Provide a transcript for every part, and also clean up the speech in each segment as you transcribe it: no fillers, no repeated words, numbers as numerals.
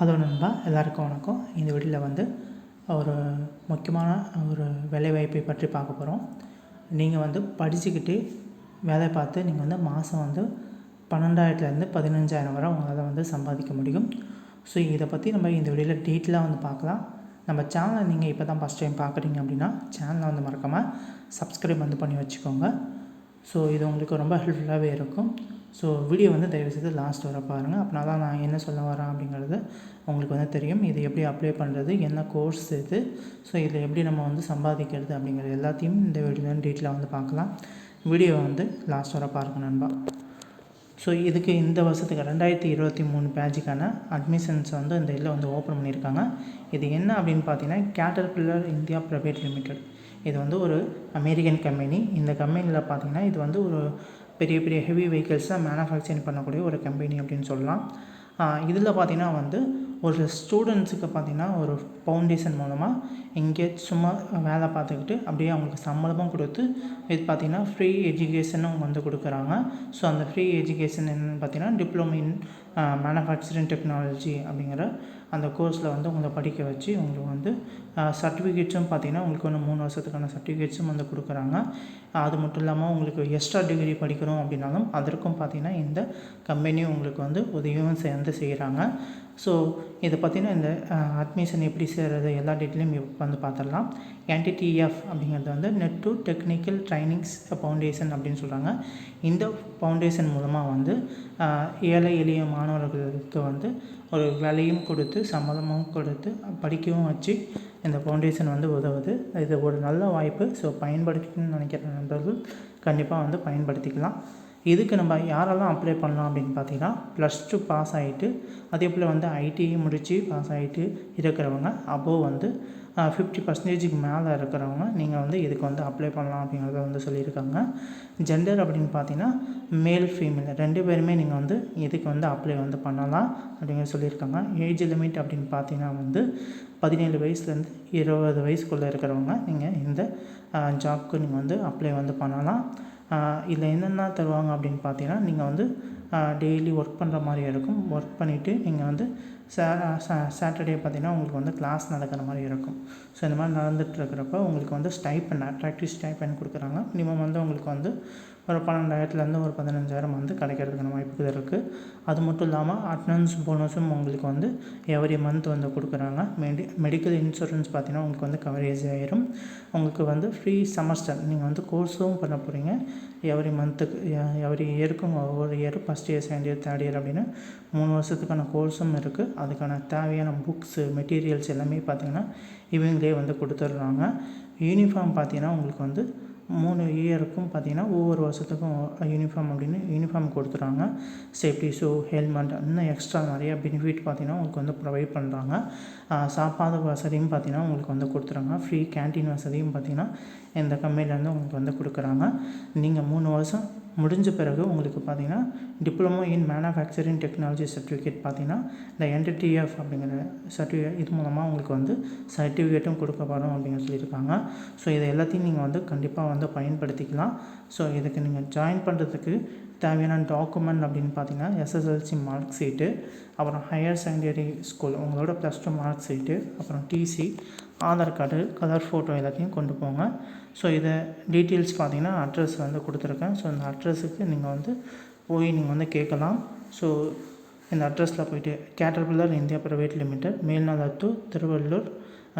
Hello நண்பா, எல்லாருக்கும் வணக்கம். இந்த வீடியோவில் வந்து ஒரு முக்கியமான ஒரு வேலைவாய்ப்பை பற்றி பார்க்க போகிறோம். நீங்கள் வந்து படிச்சுக்கிட்டு வேலை பார்த்து நீங்கள் வந்து மாதம் வந்து 12,000லேருந்து 15,000 வரை உங்களால் வந்து சம்பாதிக்க முடியும். ஸோ இதை பற்றி நம்ம இந்த வீடியோவில் டீட்டெயிலாக வந்து பார்க்கலாம். நம்ம சேனலை நீங்கள் இப்போ தான் ஃபஸ்ட் டைம் பார்க்குறீங்க அப்படின்னா சேனலை வந்து மறக்காமல் சப்ஸ்கிரைப் வந்து பண்ணி வச்சுக்கோங்க. ஸோ இது உங்களுக்கு ரொம்ப ஹெல்ப்ஃபுல்லாகவே இருக்கும். ஸோ வீடியோ வந்து தயவுசெய்து லாஸ்ட் வர பாருங்கள். அப்படின்னா தான் நான் என்ன சொல்ல வரேன் அப்படிங்கிறது உங்களுக்கு வந்து தெரியும். இது எப்படி அப்ளை பண்ணுறது, என்ன கோர்ஸ் இது, ஸோ இதில் எப்படி நம்ம வந்து சம்பாதிக்கிறது அப்படிங்கிறது எல்லாத்தையும் இந்த வீடியோவில் டீட்டெயிலாக வந்து பார்க்கலாம். வீடியோவை வந்து லாஸ்ட் வர பாருங்கள் நண்பா. ஸோ இதுக்கு இந்த வருஷத்துக்கு 2023 பேட்சுக்கான அட்மிஷன்ஸ் வந்து இந்த இதில் வந்து ஓப்பன் பண்ணியிருக்காங்க. இது என்ன அப்படின்னு பார்த்தீங்கன்னா கேட்டர்பில்லர் இந்தியா ப்ரைவேட் லிமிடெட். இது வந்து ஒரு அமெரிக்கன் கம்பெனி. இந்த கம்பெனியில் பார்த்தீங்கன்னா இது வந்து ஒரு பெரிய பெரிய ஹெவி வெஹிக்கிள்ஸை மேனுஃபேக்சரிங் பண்ணக்கூடிய ஒரு கம்பெனி அப்படின்னு சொல்லலாம். இதில் பார்த்திங்கன்னா வந்து ஒரு ஸ்டூடெண்ட்ஸுக்கு பார்த்திங்கன்னா ஒரு ஃபவுண்டேஷன் மூலமாக இங்கே சும்மா வேலை பார்த்துக்கிட்டு அப்படியே அவங்களுக்கு சம்பளமும் கொடுத்து இது பார்த்திங்கன்னா ஃப்ரீ எஜுகேஷனும் வந்து கொடுக்குறாங்க. ஸோ அந்த ஃப்ரீ எஜுகேஷன் என்னென்னு பார்த்திங்கன்னா டிப்ளமோ இன் மேனுஃபேக்சரிங் டெக்னாலஜி அப்படிங்கிற அந்த கோர்ஸில் வந்து உங்களை படிக்க வச்சு உங்களுக்கு வந்து சர்டிஃபிகேட்ஸும் பார்த்திங்கன்னா உங்களுக்கு வந்து 3 வருஷத்துக்கான சர்டிஃபிகேட்ஸும் வந்து கொடுக்குறாங்க. அது மட்டும் இல்லாமல் உங்களுக்கு எக்ஸ்ட்ரா டிகிரி படிக்கணும் அப்படின்னாலும் அதற்கும் பார்த்திங்கன்னா இந்த கம்பெனி உங்களுக்கு வந்து உதவியும் சேர்ந்து செய்கிறாங்க. ஸோ இதை பார்த்திங்கன்னா இந்த அட்மிஷன் எப்படி செய்கிறது எல்லா டீட்டெயிலும் இப்போ வந்து பார்த்துடலாம். NTTF அப்படிங்கிறது வந்து net to technical trainings foundation அப்படின்னு சொல்கிறாங்க. இந்த ஃபவுண்டேஷன் மூலமாக வந்து ஏழை எளிய மாணவர்களுக்கு வந்து ஒரு வேலையும் கொடுத்து சம்பளமும் கொடுத்து படிக்கவும் வச்சு இந்த ஃபவுண்டேஷன் வந்து உதவுது. இது ஒரு நல்ல வாய்ப்பு. ஸோ பயன்படுத்திக்கணும்னு நினைக்கிற நண்பர்கள் கண்டிப்பாக வந்து பயன்படுத்திக்கலாம். இதுக்கு நம்ம யாரெல்லாம் அப்ளை பண்ணலாம் அப்படின்னு பார்த்தீங்கன்னா +2 பாஸ் ஆகிட்டு அதே போல் வந்து ஐடிஐ முடித்து பாஸ் ஆகிட்டு இருக்கிறவங்க அபோவ் வந்து 50% மேலே இருக்கிறவங்க நீங்கள் வந்து இதுக்கு வந்து அப்ளை பண்ணலாம் அப்படிங்கிறத வந்து சொல்லியிருக்காங்க. ஜெண்டர் அப்படின்னு பார்த்தீங்கன்னா மேல் ஃபீமேல் 2 பேருமே நீங்கள் வந்து இதுக்கு வந்து அப்ளை வந்து பண்ணலாம் அப்படிங்கிறத சொல்லியிருக்காங்க. ஏஜ் லிமிட் அப்படின்னு பார்த்தீங்கன்னா வந்து 17 வயசுலேருந்து 20 வயசுக்குள்ளே இருக்கிறவங்க நீங்கள் இந்த ஜாப்க்கு நீங்கள் வந்து அப்ளை வந்து பண்ணலாம். இதில் என்னென்ன தருவாங்க அப்படின்னு பார்த்தீங்கன்னா நீங்கள் வந்து டெய்லி ஒர்க் பண்ணுற மாதிரி இருக்கும். ஒர்க் பண்ணிவிட்டு நீங்கள் வந்து சாட்டர்டே பார்த்திங்கன்னா உங்களுக்கு வந்து கிளாஸ் நடக்கிற மாதிரி இருக்கும். ஸோ இந்த மாதிரி நடந்துகிட்ருக்கிறப்ப உங்களுக்கு வந்து ஸ்டைப்பண்ட் அட்ராக்டிவ் ஸ்டைப்பண்ட் கொடுக்குறாங்க. மினிமம் வந்து உங்களுக்கு வந்து ஒரு 12,000லேருந்து ஒரு 15,000 வந்து கிடைக்கிறதுக்கான வாய்ப்புகள் இருக்குது. அது மட்டும் இல்லாமல் அட்டனன்ஸ் போனஸும் உங்களுக்கு வந்து எவ்ரி மந்த் வந்து கொடுக்குறாங்க. மெடிக்கல் இன்சூரன்ஸ் பார்த்திங்கன்னா உங்களுக்கு வந்து கவரேஜ் ஆகிரும். உங்களுக்கு வந்து ஃப்ரீ செமஸ்டர் நீங்கள் வந்து கோர்ஸும் பண்ண போகிறீங்க. எவ்ரி மந்த்துக்கு எவ்ரி இயருக்கும் ஒவ்வொரு year first year, second year, third year அப்படின்னு 3 வருஷத்துக்கான கோர்ஸும் இருக்குது. அதுக்கான தேவையான புக்ஸு மெட்டீரியல்ஸ் எல்லாமே பார்த்திங்கன்னா இவங்களே வந்து கொடுத்துட்றாங்க. யூனிஃபார்ம் பார்த்திங்கன்னா உங்களுக்கு வந்து 3 இயருக்கும் பார்த்திங்கன்னா ஒவ்வொரு வருஷத்துக்கும் யூனிஃபார்ம் அப்படின்னு யூனிஃபார்ம் கொடுத்துட்றாங்க. சேஃப்டி ஷூ, ஹெல்மெட், இன்னும் எக்ஸ்ட்ரா நிறையா பெனிஃபிட் பார்த்திங்கன்னா உங்களுக்கு வந்து ப்ரொவைட் பண்ணுறாங்க. சாப்பாடு வசதியும் பார்த்திங்கன்னா உங்களுக்கு வந்து கொடுத்துறாங்க. ஃப்ரீ கேன்டீன் வசதியும் பார்த்திங்கன்னா இந்த கம்பெனிலேருந்து உங்களுக்கு வந்து கொடுக்குறாங்க. நீங்கள் 3 வருஷம் முடிஞ்ச பிறகு உங்களுக்கு பார்த்திங்கன்னா diploma in manufacturing technology certificate பார்த்திங்கன்னா இந்த NTTF அப்படிங்கிற சர்டிஃபிகேட் இது மூலமாக உங்களுக்கு வந்து சர்டிஃபிகேட்டும் கொடுக்கப்படும் அப்படிங்கிற சொல்லியிருக்காங்க. ஸோ இதை எல்லாத்தையும் நீங்கள் வந்து கண்டிப்பாக வந்து பயன்படுத்திக்கலாம். ஸோ இதுக்கு நீங்கள் ஜாயின் பண்ணுறதுக்கு தேவையான டாக்குமெண்ட் அப்படின்னு பார்த்தீங்கன்னா SSLC மார்க் ஷீட்டு, அப்புறம் ஹையர் செகண்டரி ஸ்கூல் உங்களோட +2 மார்க் ஷீட்டு, அப்புறம் TC, Aadhaar card, colour photo எல்லாத்தையும் கொண்டு போங்க. ஸோ இதை டீட்டெயில்ஸ் பார்த்தீங்கன்னா அட்ரஸ் வந்து கொடுத்துருக்கேன். ஸோ இந்த அட்ரஸுக்கு நீங்கள் வந்து போய் நீங்கள் வந்து கேட்கலாம். ஸோ இந்த அட்ரஸில் போய்ட்டு caterpillar India private limited, Melnallathur, Thiruvallur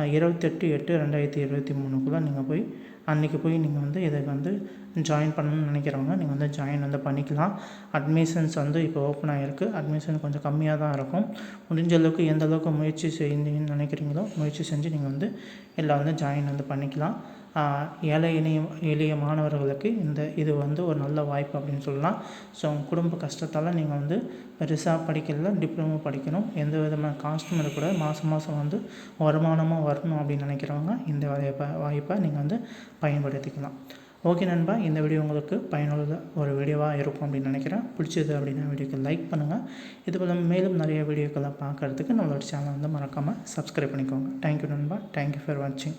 28/8/2023 நீங்கள் போய் அன்றைக்கி போய் நீங்கள் வந்து இதை வந்து ஜாயின் பண்ணணும்னு நினைக்கிறவங்க நீங்கள் வந்து ஜாயின் வந்து பண்ணிக்கலாம். அட்மிஷன்ஸ் வந்து இப்போ ஓப்பன் ஆகிருக்கு. அட்மிஷன் கொஞ்சம் கம்மியாக தான் இருக்கும். முடிஞ்ச அளவுக்கு எந்த அளவுக்கு முயற்சி செய்யுங்கன்னு நினைக்கிறீங்களோ முயற்சி செஞ்சு நீங்கள் வந்து எல்லாம் வந்து ஜாயின் வந்து பண்ணிக்கலாம். ஏழை எளிய மாணவர்களுக்கு இது வந்து ஒரு நல்ல வாய்ப்பு அப்படின்னு சொல்லலாம். ஸோ உங்கள் குடும்ப கஷ்டத்தால் நீங்கள் வந்து பெருசாக படிக்கல, டிப்ளமோ படிக்கணும், எந்த விதமான காஸ்ட்டும் இருக்கக்கூடாது, மாதம் வந்து வருமானமாக வரணும் அப்படின்னு நினைக்கிறவங்க இந்த வாய்ப்பை நீங்கள் வந்து பயன்படுத்திக்கலாம். ஓகே நண்பா, இந்த வீடியோ உங்களுக்கு பயனுள்ள ஒரு வீடியோவாக இருக்கும் அப்படின்னு நினைக்கிறேன். பிடிச்சது அப்படின்னா வீடியோக்கு லைக் பண்ணுங்கள். இதுபோல் மேலும் நிறைய வீடியோக்களை பார்க்குறதுக்கு நம்மளோட சேனலை வந்து மறக்காமல் சப்ஸ்கிரைப் பண்ணிக்கோங்க. தேங்க்யூ நண்பா. தேங்க்யூ ஃபார் வாட்சிங்.